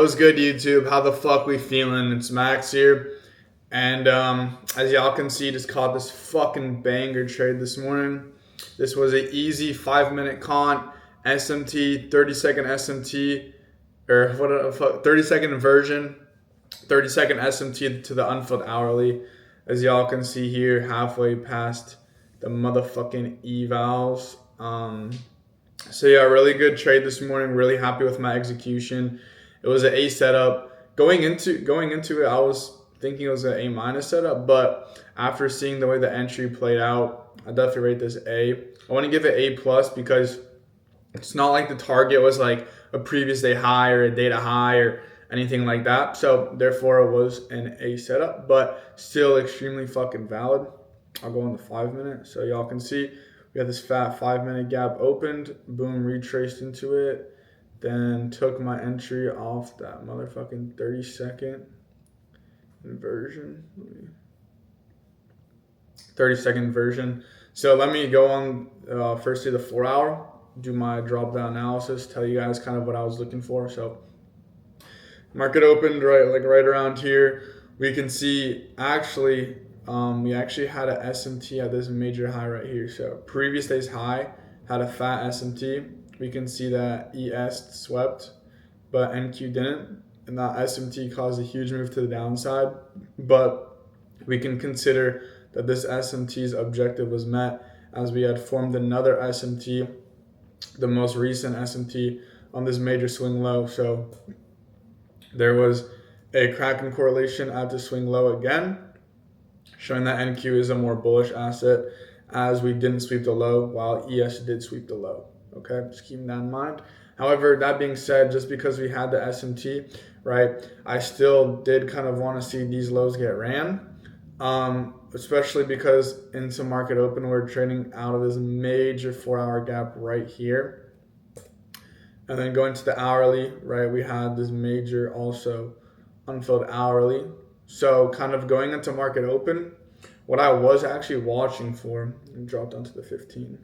what's good, YouTube? How the fuck we feeling? It's Max here. And as y'all can see, just caught this fucking banger trade this morning. This was an easy 5-minute con, SMT, 30-second SMT, or what? 30-second inversion, 30-second SMT to the unfilled hourly. As y'all can see here, halfway past the motherfucking evals. So yeah, really good trade this morning. Really happy with my execution. It was an A setup. Going into it, I was thinking it was an A- setup, but after seeing the way the entry played out, I definitely rate this A. I want to give it A+ because it's not like the target was like a previous day high or a data high or anything like that. So therefore it was an A setup, but still extremely fucking valid. I'll go on the 5-minute so y'all can see. We got this fat 5-minute gap opened, boom, retraced into it, then took my entry off that motherfucking 30-second inversion. 30-second inversion. So let me go on first to the 4-hour, do my drop down analysis, tell you guys kind of what I was looking for. So market opened right around here. We can see we actually had a SMT at this major high right here. So previous day's high had a fat SMT. We can see that ES swept, but NQ didn't. And that SMT caused a huge move to the downside. But we can consider that this SMT's objective was met as we had formed another SMT, the most recent SMT on this major swing low. So there was a cracking correlation at the swing low again, showing that NQ is a more bullish asset as we didn't sweep the low while ES did sweep the low. Okay, just keeping that in mind. However, that being said, just because we had the SMT, right, I still did kind of want to see these lows get ran, especially because into market open, we're trading out of this major 4-hour gap right here. And then going to the hourly, right, we had this major also unfilled hourly. So kind of going into market open, what I was actually watching for, and dropped down to the 15,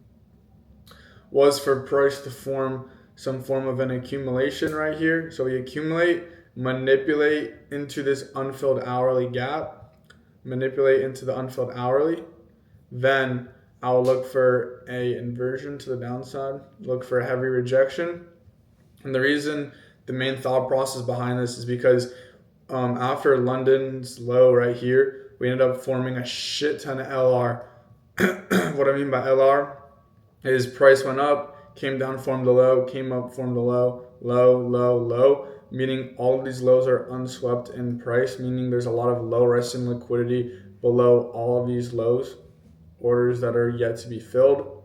was for price to form some form of an accumulation right here. So we accumulate, manipulate into this unfilled hourly gap, manipulate into the unfilled hourly. Then I'll look for a inversion to the downside, look for a heavy rejection. And the main thought process behind this is because after London's low right here, we ended up forming a shit ton of LR. What I mean by LR is price went up, came down, formed a low, came up, formed a low, low, low, low, meaning all of these lows are unswept in price, meaning there's a lot of low resting liquidity below all of these lows, orders that are yet to be filled.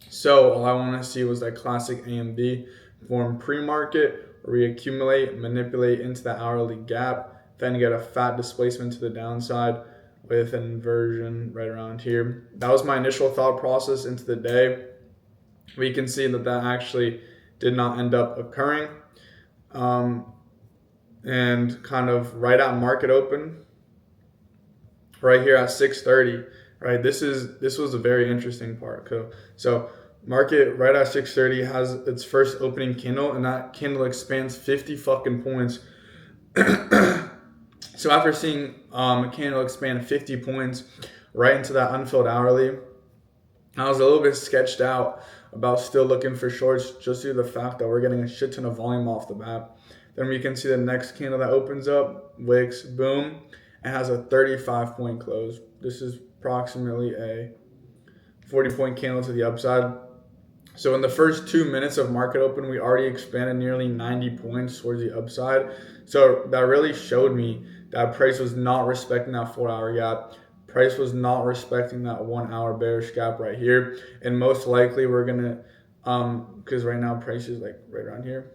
So all I want to see was that classic AMD form pre-market, where we accumulate, manipulate into the hourly gap, then get a fat displacement to the downside with an inversion right around here. That was my initial thought process into the day. We can see that actually did not end up occurring. And kind of right at market open, right here at 6:30, right? This was a very interesting part. So market right at 6:30 has its first opening candle, and that candle expands 50 fucking points. So after seeing a candle expand 50 points right into that unfilled hourly, I was a little bit sketched out about still looking for shorts just due to the fact that we're getting a shit ton of volume off the bat. Then we can see the next candle that opens up, wicks, boom, and has a 35-point close. This is approximately a 40-point candle to the upside. So in the first 2 minutes of market open, we already expanded nearly 90 points towards the upside. So that really showed me that price was not respecting that 4-hour gap. Price was not respecting that 1-hour bearish gap right here. And most likely we're going to, because right now price is like right around here.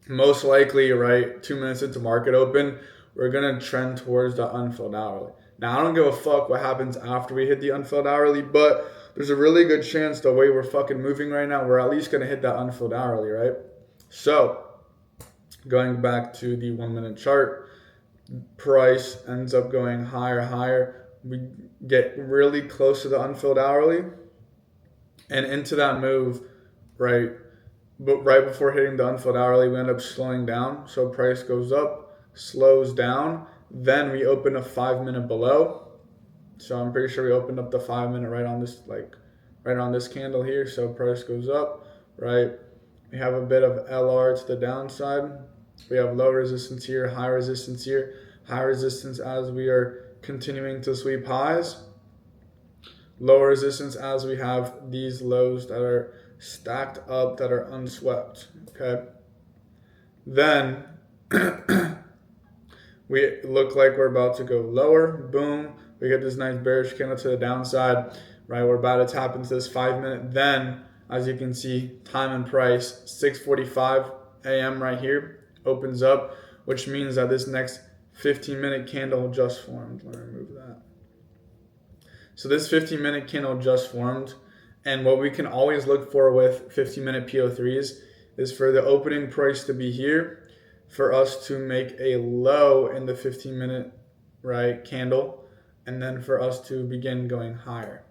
Most likely, right, 2 minutes into market open, we're going to trend towards the unfilled hourly. Now, I don't give a fuck what happens after we hit the unfilled hourly, but there's a really good chance the way we're fucking moving right now, we're at least going to hit that unfilled hourly, right? So, going back to the 1-minute chart, price ends up going higher. We get really close to the unfilled hourly, and into that move, right, but right before hitting the unfilled hourly, we end up slowing down. So price goes up, slows down. Then we open a 5 minute below. So I'm pretty sure we opened up the 5 minute right on this, right on this candle here. So price goes up, right? We have a bit of LR to the downside. We have low resistance here, high resistance here, high resistance as we are continuing to sweep highs. Low resistance as we have these lows that are stacked up that are unswept. Okay. Then we look like we're about to go lower. Boom. We get this nice bearish candle to the downside. Right. We're about to tap into this 5 minute. Then, as you can see, time and price 6:45 a.m. right here opens up, which means that this next 15-minute candle just formed. Let me remove that. So this 15-minute candle just formed, and what we can always look for with 15-minute PO3s is for the opening price to be here, for us to make a low in the 15-minute right candle, and then for us to begin going higher.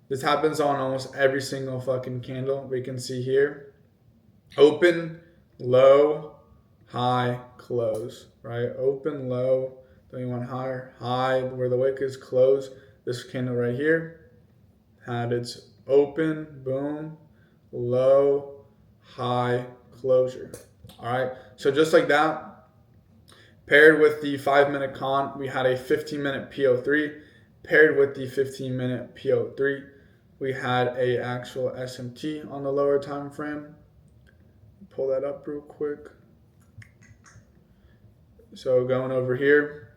This happens on almost every single fucking candle. We can see here, open, low, high, close, right? Open, low, then you want higher, high, where the wick is closed. This candle right here had its open, boom, low, high, closure. All right, so just like that, paired with the 5 minute con, we had a 15-minute PO3. Paired with the 15-minute PO3, we had a actual SMT on the lower time frame. Pull that up real quick. So going over here,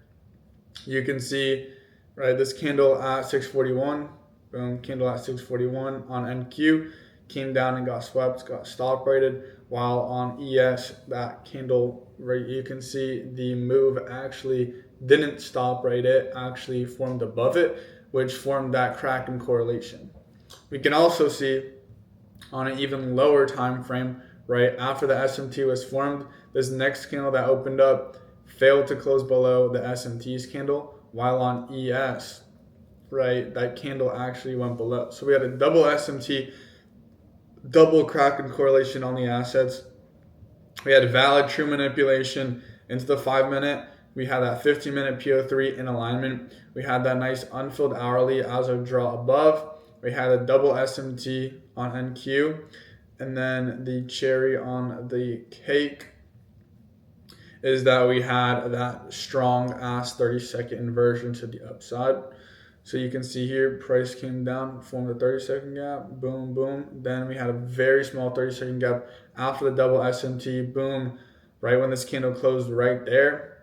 you can see, right, this candle at 641, boom, candle at 641 on NQ, came down and got swept, got stop rated, while on ES, that candle, right, you can see the move actually didn't stop rate, it actually formed above it, which formed that crack in correlation. We can also see on an even lower time frame, right, after the SMT was formed, this next candle that opened up failed to close below the SMT's candle, while on ES, right, that candle actually went below. So we had a double SMT, double crack in correlation on the assets. We had valid true manipulation into the 5 minute. We had that 15-minute PO3 in alignment. We had that nice unfilled hourly as a draw above. We had a double SMT on NQ. And then the cherry on the cake is that we had that strong ass 30-second inversion to the upside. So you can see here, price came down, formed a 30-second gap, boom, boom. Then we had a very small 30-second gap after the double SMT, boom. Right when this candle closed right there,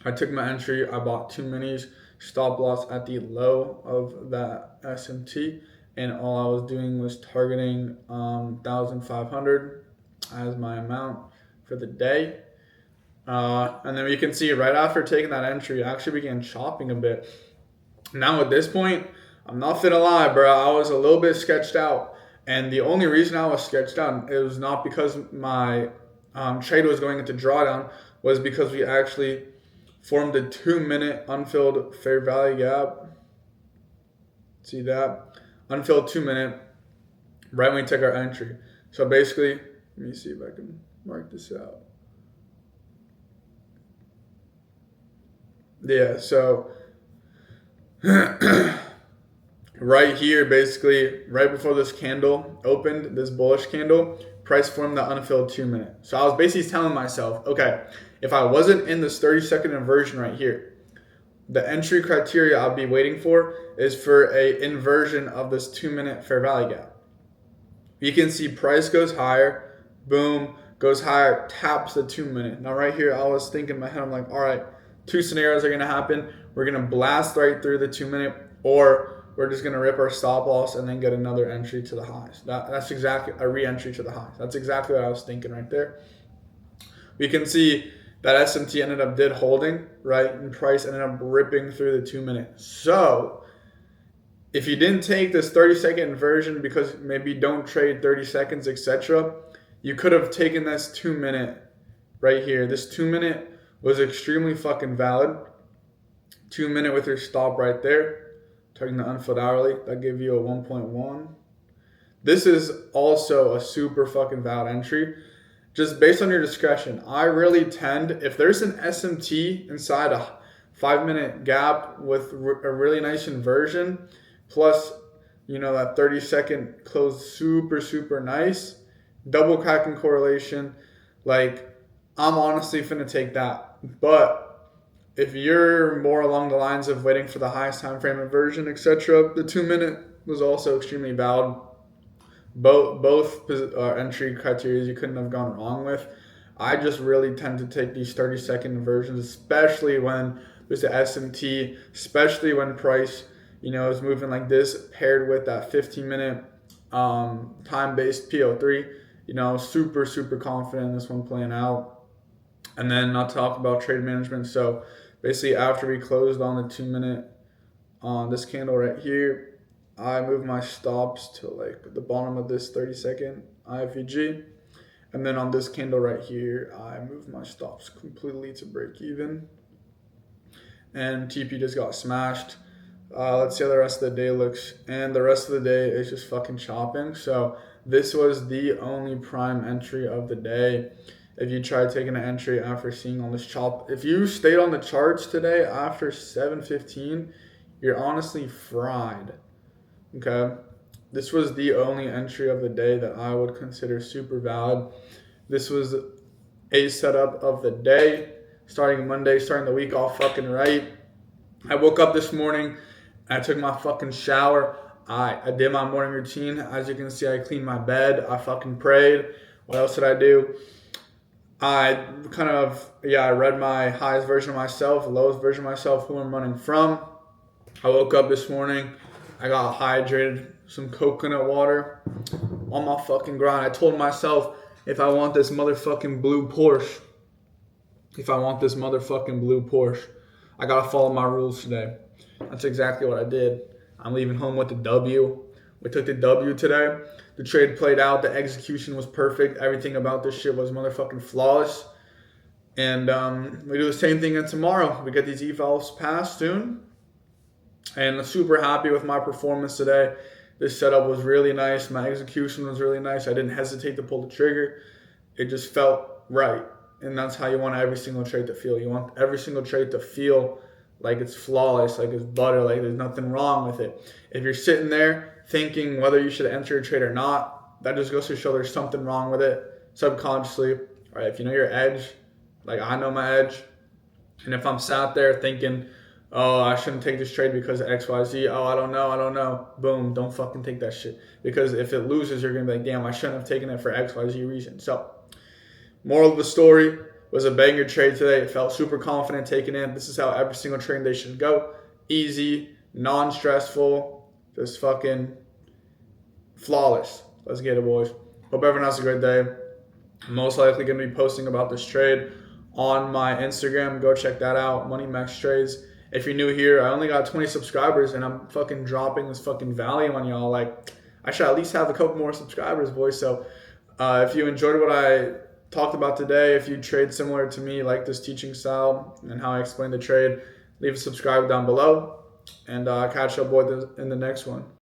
I took my entry, I bought 2 minis, stop loss at the low of that SMT, and all I was doing was targeting 1,500 as my amount for the day. And then you can see right after taking that entry, I actually began chopping a bit. Now at this point, I'm not finna lie, bro, I was a little bit sketched out. And the only reason I was sketched out, it was not because my trade was going into drawdown, was because we actually formed a 2-minute unfilled fair value gap. See that? Unfilled 2-minute, right when we took our entry. So basically, let me see if I can mark this out. Yeah, so right here, basically, right before this candle opened, this bullish candle, price formed the unfilled 2-minute. So I was basically telling myself, okay, if I wasn't in this 30-second inversion right here, the entry criteria I'll be waiting for is for a inversion of this 2-minute fair value gap. You can see price goes higher, boom, goes higher, taps the 2-minute. Now right here, I was thinking in my head, I'm like, all right, 2 scenarios are gonna happen. We're gonna blast right through the 2-minute, or we're just gonna rip our stop loss and then get another entry to the highs. That's exactly a re-entry to the highs. That's exactly what I was thinking right there. We can see that SMT ended up holding, right? And price ended up ripping through the 2-minute. So if you didn't take this 30-second inversion because maybe don't trade 30 seconds, etc., you could have taken this 2-minute right here. This 2-minute was extremely fucking valid. 2-minute with your stop right there. Taking the unfilled hourly, that gave you a 1.1. This is also a super fucking valid entry. Just based on your discretion, I really tend, if there's an SMT inside a 5 minute gap with a really nice inversion, plus, that 30-second close super, super nice, double cracking correlation, like, I'm honestly finna take that. But if you're more along the lines of waiting for the highest time frame inversion, etc., the 2 minute was also extremely valid. Both entry criteria you couldn't have gone wrong with. I just really tend to take these 30-second inversions, especially when there's an SMT, especially when price, is moving like this, paired with that 15-minute time-based PO3. Super, super confident in this one playing out. And then I'll talk about trade management. So basically, after we closed on the 2 minute on this candle right here, I move my stops to like the bottom of this 30-second iFVG. And then on this candle right here, I move my stops completely to break even. And TP just got smashed. Let's see how the rest of the day looks. And the rest of the day is just fucking chopping. So this was the only prime entry of the day. If you tried taking an entry after seeing all this chop, if you stayed on the charts today after 7:15, you're honestly fried. Okay, this was the only entry of the day that I would consider super valid. This was a setup of the day, starting Monday, starting the week off fucking right. I woke up this morning, I took my fucking shower, I did my morning routine. As you can see, I cleaned my bed, I fucking prayed. What else did I do? I read my highest version of myself, lowest version of myself, who I'm running from. I woke up this morning, I got hydrated, some coconut water on my fucking grind. I told myself, if I want this motherfucking blue Porsche, I gotta follow my rules today. That's exactly what I did. I'm leaving home with the W. We took the W today. The trade played out. The execution was perfect. Everything about this shit was motherfucking flawless. And we do the same thing tomorrow. We get these evals passed soon. And I'm super happy with my performance today. This setup was really nice. My execution was really nice. I didn't hesitate to pull the trigger. It just felt right. And that's how you want every single trade to feel. You want every single trade to feel like it's flawless, like it's butter, like there's nothing wrong with it. If you're sitting there thinking whether you should enter a trade or not, that just goes to show there's something wrong with it subconsciously. All right, if you know your edge, like I know my edge, and if I'm sat there thinking, oh, I shouldn't take this trade because of XYZ, oh, I don't know, boom, don't fucking take that shit. Because if it loses, you're going to be like, damn, I shouldn't have taken it for XYZ reason. So, moral of the story was a banger trade today. It felt super confident taking it. This is how every single trade day should go. Easy, non-stressful, just fucking flawless. Let's get it, boys. Hope everyone has a great day. I'm most likely going to be posting about this trade on my Instagram. Go check that out, Money Max Trades. If you're new here, I only got 20 subscribers and I'm fucking dropping this fucking value on y'all. Like, I should at least have a couple more subscribers, boys. So if you enjoyed what I talked about today, if you trade similar to me, like this teaching style and how I explain the trade, leave a subscribe down below. And catch up, boys, in the next one.